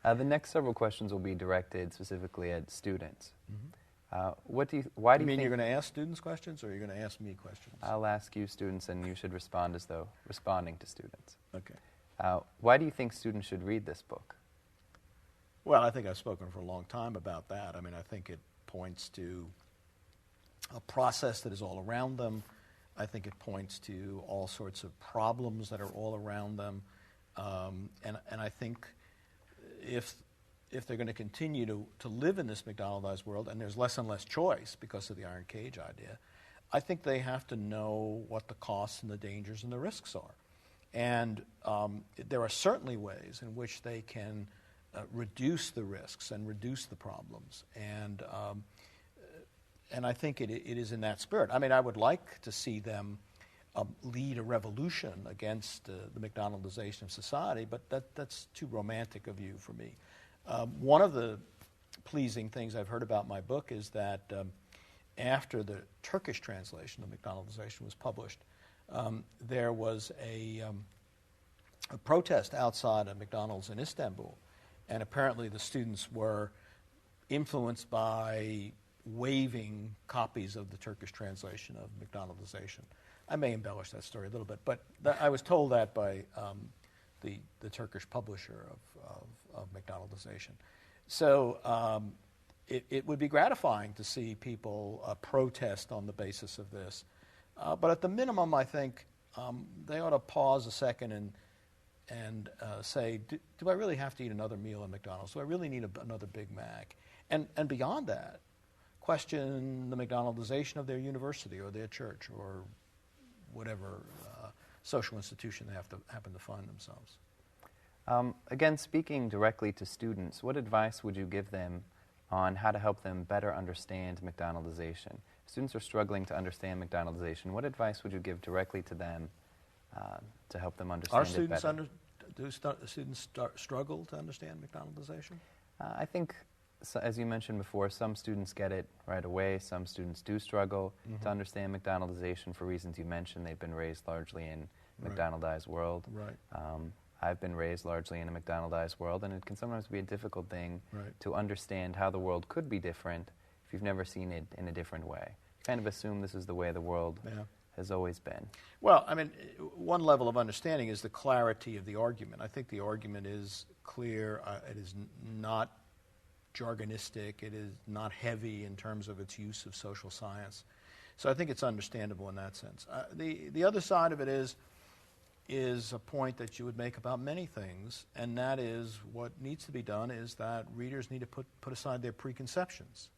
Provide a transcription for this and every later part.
The next several questions will be directed specifically at students. Mm-hmm. Why do you think you're going to ask students questions, or you're going to ask me questions? I'll ask you students, and you should respond as though responding to students. Okay. Why do you think students should read this book? Well, I think I've spoken for a long time about that. I mean, I think it points to a process that is all around them. I think it points to all sorts of problems that are all around them. And I think if they're going to continue to live in this McDonaldized world, and there's less and less choice because of the iron cage idea, I think they have to know what the costs and the dangers and the risks are. And there are certainly ways in which they can reduce the risks and reduce the problems. And I think it is in that spirit. I mean, I would like to see them lead a revolution against the McDonaldization of society, but that's too romantic a view for me. One of the pleasing things I've heard about my book is that after the Turkish translation of McDonaldization was published, there was a protest outside of McDonald's in Istanbul, and apparently the students were influenced by waving copies of the Turkish translation of McDonaldization. I may embellish that story a little bit, but I was told that by the Turkish publisher of McDonaldization. So it would be gratifying to see people protest on the basis of this. But at the minimum, I think they ought to pause a second and say, do I really have to eat another meal at McDonald's? Do I really need another Big Mac? And beyond that, question the McDonaldization of their university or their church or whatever social institution they happen to find themselves. Again, speaking directly to students, what advice would you give them on how to help them better understand McDonaldization? Students are struggling to understand McDonaldization. What advice would you give directly to them to help them understand it better? Do students struggle to understand McDonaldization? I think, as you mentioned before, some students get it right away. Some students do struggle to understand McDonaldization for reasons you mentioned. They've been raised largely in a McDonaldized world. Right. I've been raised largely in a McDonaldized world, and it can sometimes be a difficult thing to understand how the world could be different if you've never seen it in a different way. You kind of assume this is the way the world has always been. Well, I mean, one level of understanding is the clarity of the argument. I think the argument is clear. It is not jargonistic. It is not heavy in terms of its use of social science. So I think it's understandable in that sense. The other side of it is a point that you would make about many things, and that is what needs to be done is that readers need to put aside their preconceptions.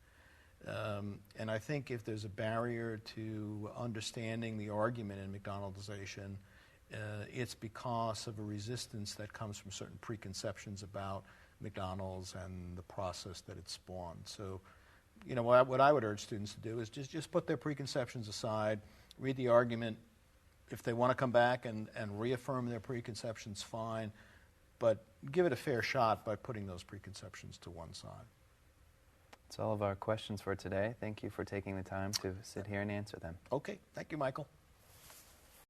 And I think if there's a barrier to understanding the argument in McDonaldization, it's because of a resistance that comes from certain preconceptions about McDonald's and the process that it spawned. So, you know, what I would urge students to do is just put their preconceptions aside, read the argument. If they want to come back and reaffirm their preconceptions, fine, but give it a fair shot by putting those preconceptions to one side. That's all of our questions for today. Thank you for taking the time to sit here and answer them. Okay. Thank you, Michael.